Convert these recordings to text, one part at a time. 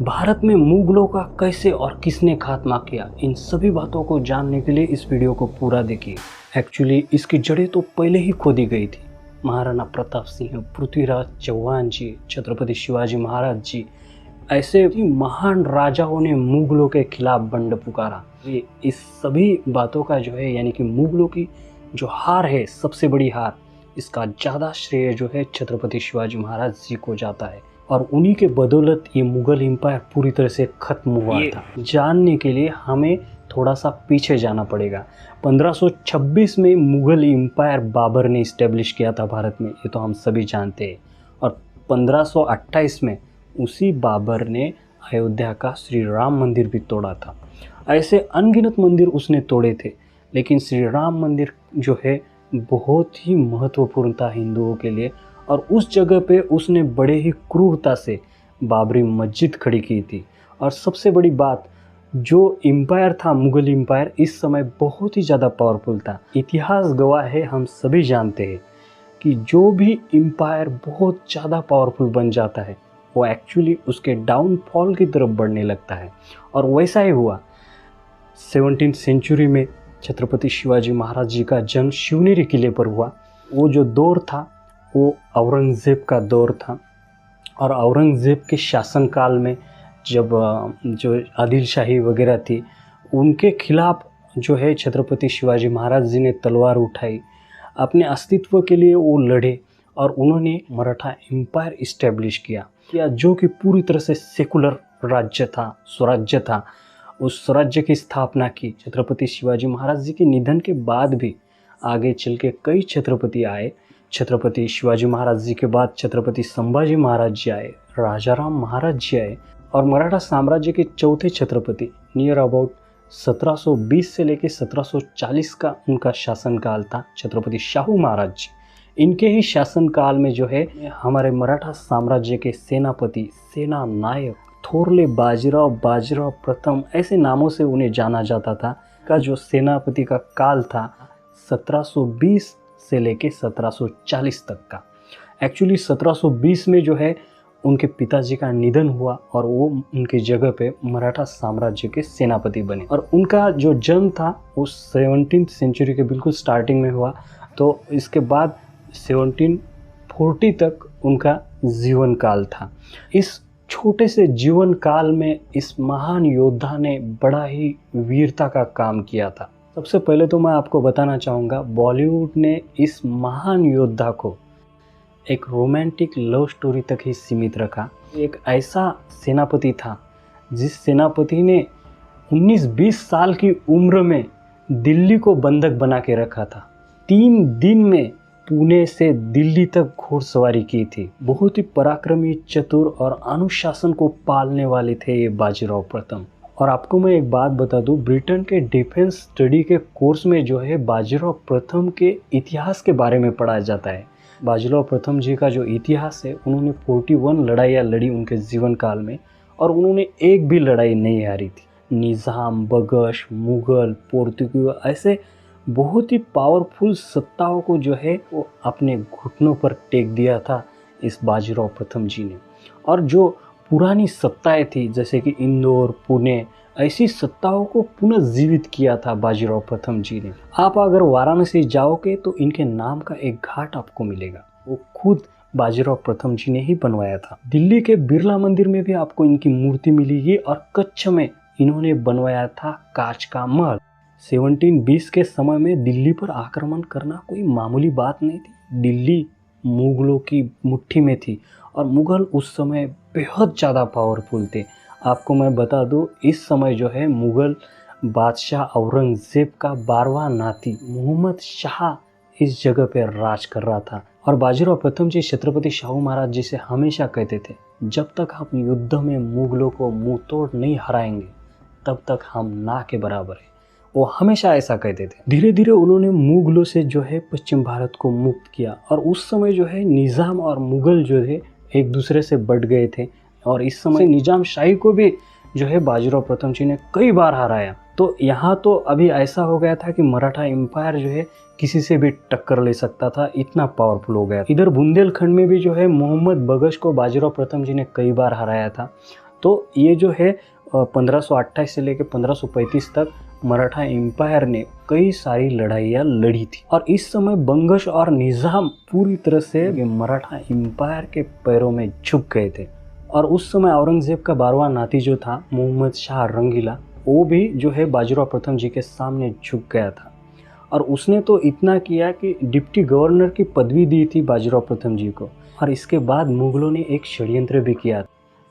भारत में मुगलों का कैसे और किसने खात्मा किया, इन सभी बातों को जानने के लिए इस वीडियो को पूरा देखिए। एक्चुअली इसकी जड़ें तो पहले ही खोदी गई थी। महाराणा प्रताप सिंह, पृथ्वीराज चौहान जी, छत्रपति शिवाजी महाराज जी, ऐसे महान राजाओं ने मुगलों के खिलाफ बंड पुकारा। ये इस सभी बातों का जो है यानी कि मुगलों की जो हार है, सबसे बड़ी हार, इसका ज़्यादा श्रेय जो है छत्रपति शिवाजी महाराज जी को जाता है और उन्हीं के बदौलत ये मुगल एम्पायर पूरी तरह से खत्म हुआ था। जानने के लिए हमें थोड़ा सा पीछे जाना पड़ेगा। 1526 में मुगल एम्पायर बाबर ने इस्टेब्लिश किया था भारत में, ये तो हम सभी जानते हैं। और 1528 में उसी बाबर ने अयोध्या का श्री राम मंदिर भी तोड़ा था। ऐसे अनगिनत मंदिर उसने तोड़े थे, लेकिन श्री राम मंदिर जो है बहुत ही महत्वपूर्ण था हिंदुओं के लिए। और उस जगह पे उसने बड़े ही क्रूरता से बाबरी मस्जिद खड़ी की थी। और सबसे बड़ी बात, जो एम्पायर था मुगल एम्पायर, इस समय बहुत ही ज़्यादा पावरफुल था। इतिहास गवाह है, हम सभी जानते हैं कि जो भी एम्पायर बहुत ज़्यादा पावरफुल बन जाता है वो एक्चुअली उसके डाउनफॉल की तरफ बढ़ने लगता है। और वैसा ही हुआ। 17वीं सेंचुरी में छत्रपति शिवाजी महाराज जी का जन्म शिवनेरी किले पर हुआ। वो जो दौर था वो औरंगज़ेब का दौर था। और औरंगज़ेब के शासनकाल में जब जो आदिल शाही वगैरह थी, उनके खिलाफ जो है छत्रपति शिवाजी महाराज जी ने तलवार उठाई। अपने अस्तित्व के लिए वो लड़े और उन्होंने मराठा एम्पायर इस्टेब्लिश किया, जो कि पूरी तरह से सेकुलर राज्य था, स्वराज्य था। उस स्वराज्य की स्थापना की। छत्रपति शिवाजी महाराज जी के निधन के बाद भी आगे चल के कई छत्रपति आए। छत्रपति शिवाजी महाराज जी के बाद छत्रपति संभाजी महाराज जी आए, राजाराम महाराज जी आए और मराठा साम्राज्य के चौथे छत्रपति नियर अबाउट 1720 से लेकर 1740 का उनका शासनकाल था, छत्रपति शाहू महाराज जी। इनके ही शासनकाल में जो है हमारे मराठा साम्राज्य के सेनापति, सेना नायक थोरले बाजीराव प्रथम, ऐसे नामों से उन्हें जाना जाता था। का जो सेनापति का काल था 1720 से लेके 1740 तक का। एक्चुअली 1720 में जो है उनके पिताजी का निधन हुआ और वो उनकी जगह पे मराठा साम्राज्य के सेनापति बने। और उनका जो जन्म था वो 17वीं सेंचुरी के बिल्कुल स्टार्टिंग में हुआ। तो इसके बाद 1740 तक उनका जीवन काल था। इस छोटे से जीवन काल में इस महान योद्धा ने बड़ा ही वीरता का काम किया था। सबसे पहले तो मैं आपको बताना चाहूँगा, बॉलीवुड ने इस महान योद्धा को एक रोमांटिक लव स्टोरी तक ही सीमित रखा। एक ऐसा सेनापति था जिस सेनापति ने 19-20 साल की उम्र में दिल्ली को बंधक बना के रखा था। 3 दिन में पुणे से दिल्ली तक घुड़सवारी की थी। बहुत ही पराक्रमी, चतुर और अनुशासन को पालने वाले थे ये बाजीराव प्रथम। और आपको मैं एक बात बता दूं, ब्रिटेन के डिफेंस स्टडी के कोर्स में जो है बाजीराव प्रथम के इतिहास के बारे में पढ़ाया जाता है। बाजीराव प्रथम जी का जो इतिहास है, उन्होंने 41 लड़ाइयाँ लड़ी उनके जीवन काल में और उन्होंने एक भी लड़ाई नहीं हारी थी। निज़ाम, बगश, मुग़ल, पोर्तुगीज, ऐसे बहुत ही पावरफुल सत्ताओं को जो है वो अपने घुटनों पर टेक दिया था इस बाजीराव प्रथम जी ने। और जो पुरानी सत्ताएं थी जैसे कि इंदौर, पुणे, ऐसी सत्ताओं को पुनर्जीवित किया था बाजीराव प्रथम जी ने। आप अगर वाराणसी जाओगे तो इनके नाम का एक घाट आपको मिलेगा, वो खुद बाजीराव प्रथम जी ने ही बनवाया था। दिल्ली के बिरला मंदिर में भी आपको इनकी मूर्ति मिलेगी और कच्छ में इन्होंने बनवाया था कांच का महल। 1720 के समय में दिल्ली पर आक्रमण करना कोई मामूली बात नहीं थी। दिल्ली मुगलों की मुट्ठी में थी और मुगल उस समय बेहद ज़्यादा पावरफुल थे। आपको मैं बता दूं, इस समय जो है मुगल बादशाह औरंगज़ेब का 12वां नाती मोहम्मद शाह इस जगह पर राज कर रहा था। और बाजीराव प्रथम जी छत्रपति शाहू महाराज जी से हमेशा कहते थे, जब तक हम युद्ध में मुगलों को मुंह तोड़ नहीं हराएंगे तब तक हम ना के बराबर है। वो हमेशा ऐसा कहते थे। धीरे धीरे उन्होंने मुगलों से जो है पश्चिम भारत को मुक्त किया और उस समय जो है निज़ाम और मुगल जो है एक दूसरे से बढ़ गए थे। और इस समय निज़ाम शाही को भी जो है बाजीराव प्रथम जी ने कई बार हराया। तो यहाँ तो अभी ऐसा हो गया था कि मराठा एम्पायर जो है किसी से भी टक्कर ले सकता था, इतना पावरफुल हो गया। इधर बुंदेलखंड में भी जो है मोहम्मद बगश को बाजीराव प्रथम जी ने कई बार हराया था। तो ये जो है 1528 से लेकर 1535 तक मराठा एम्पायर ने कई सारी लड़ाइयाँ लड़ी थी और इस समय बंगश और निज़ाम पूरी तरह से मराठा एम्पायर के पैरों में झुक गए थे। और उस समय औरंगजेब का 12वां नाती जो था मोहम्मद शाह रंगीला, वो भी जो है बाजीराव प्रथम जी के सामने झुक गया था। और उसने तो इतना किया कि डिप्टी गवर्नर की पदवी दी थी बाजीराव प्रथम जी को। और इसके बाद मुगलों ने एक षड्यंत्र भी किया।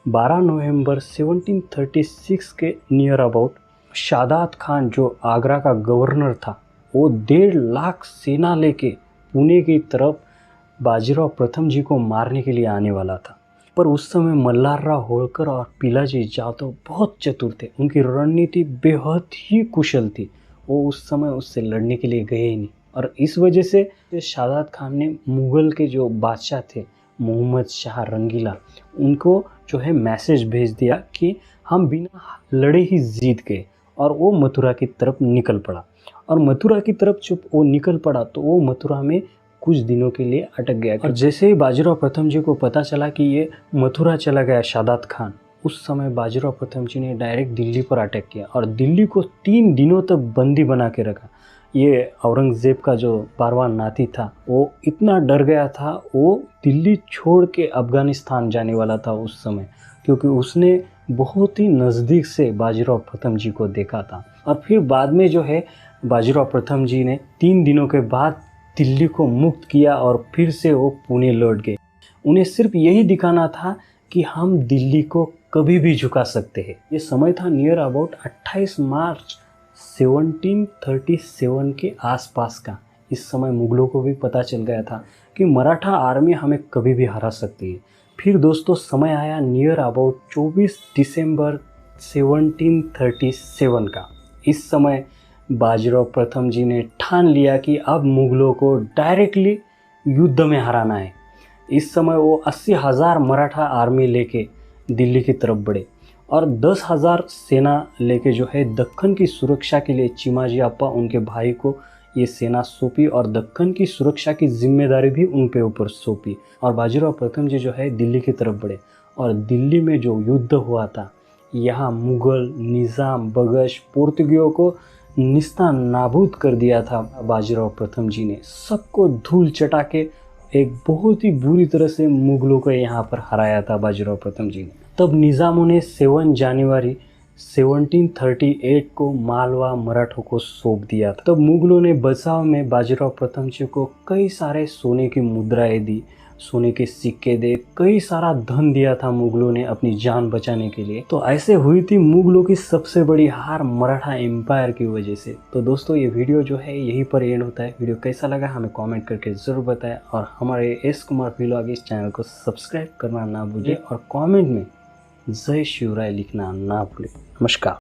12 नवंबर 1736 के नियर अबाउट शादात खान जो आगरा का गवर्नर था, वो 1.5 लाख सेना लेके पुणे की तरफ बाजीराव प्रथम जी को मारने के लिए आने वाला था। पर उस समय मल्हारराव होळकर और पिलाजी जाधव बहुत चतुर थे, उनकी रणनीति बेहद ही कुशल थी। वो उस समय उससे लड़ने के लिए गए ही नहीं। और इस वजह से शादात खान ने मुग़ल के जो बादशाह थे मोहम्मद शाह रंगीला, उनको जो है मैसेज भेज दिया कि हम बिना लड़े ही जीत गए। और वो मथुरा की तरफ निकल पड़ा। और मथुरा की तरफ जब वो निकल पड़ा तो वो मथुरा में कुछ दिनों के लिए अटक गया। और जैसे ही बाजीराव प्रथम जी को पता चला कि ये मथुरा चला गया शादात खान, उस समय बाजीराव प्रथम जी ने डायरेक्ट दिल्ली पर अटैक किया और दिल्ली को 3 दिनों तक बंदी बना के रखा। ये औरंगज़ेब का जो 12वां नाती था, वो इतना डर गया था, वो दिल्ली छोड़ के अफ़गानिस्तान जाने वाला था उस समय, क्योंकि उसने बहुत ही नज़दीक से बाजीराव प्रथम जी को देखा था। और फिर बाद में जो है बाजीराव प्रथम जी ने 3 दिनों के बाद दिल्ली को मुक्त किया और फिर से वो पुणे लौट गए। उन्हें सिर्फ यही दिखाना था कि हम दिल्ली को कभी भी झुका सकते हैं। ये समय था नियर अबाउट 28 मार्च 1737 के आसपास का। इस समय मुगलों को भी पता चल गया था कि मराठा आर्मी हमें कभी भी हरा सकती है। फिर दोस्तों समय आया नियर अबाउट 24 दिसंबर 1737 का। इस समय बाजीराव प्रथम जी ने ठान लिया कि अब मुगलों को डायरेक्टली युद्ध में हराना है। इस समय वो 80,000 मराठा आर्मी लेके दिल्ली की तरफ बढ़े और 10,000 सेना लेके जो है दक्कन की सुरक्षा के लिए चिमाजी अप्पा उनके भाई को ये सेना सौंपी और दक्कन की सुरक्षा की जिम्मेदारी भी उन पे ऊपर सौंपी। और बाजीराव प्रथम जी जो है दिल्ली की तरफ बढ़े और दिल्ली में जो युद्ध हुआ था, यहाँ मुग़ल, निज़ाम, बगश, पुर्तगियों को निस्तान नाबूद कर दिया था बाजीराव प्रथम जी ने। सबको धूल चटा के एक बहुत ही बुरी तरह से मुग़लों को यहाँ पर हराया था बाजीराव प्रथम जी ने। तब निज़ामों ने 7 जनवरी 1738 को मालवा मराठों को सौंप दिया था। तब मुग़लों ने बचाव में बाजीराव प्रथम जी को कई सारे सोने की मुद्राएं दी, सोने के सिक्के दे, कई सारा धन दिया था मुग़लों ने अपनी जान बचाने के लिए। तो ऐसे हुई थी मुग़लों की सबसे बड़ी हार मराठा एम्पायर की वजह से। तो दोस्तों ये वीडियो जो है यहीं पर एंड होता है। वीडियो कैसा लगा हमें कमेंट करके ज़रूर बताएं और हमारे एस कुमार व्लॉग इस चैनल को सब्सक्राइब करना ना भूलें और कमेंट में जय शिवराय लिखना ना भूलें। नमस्कार।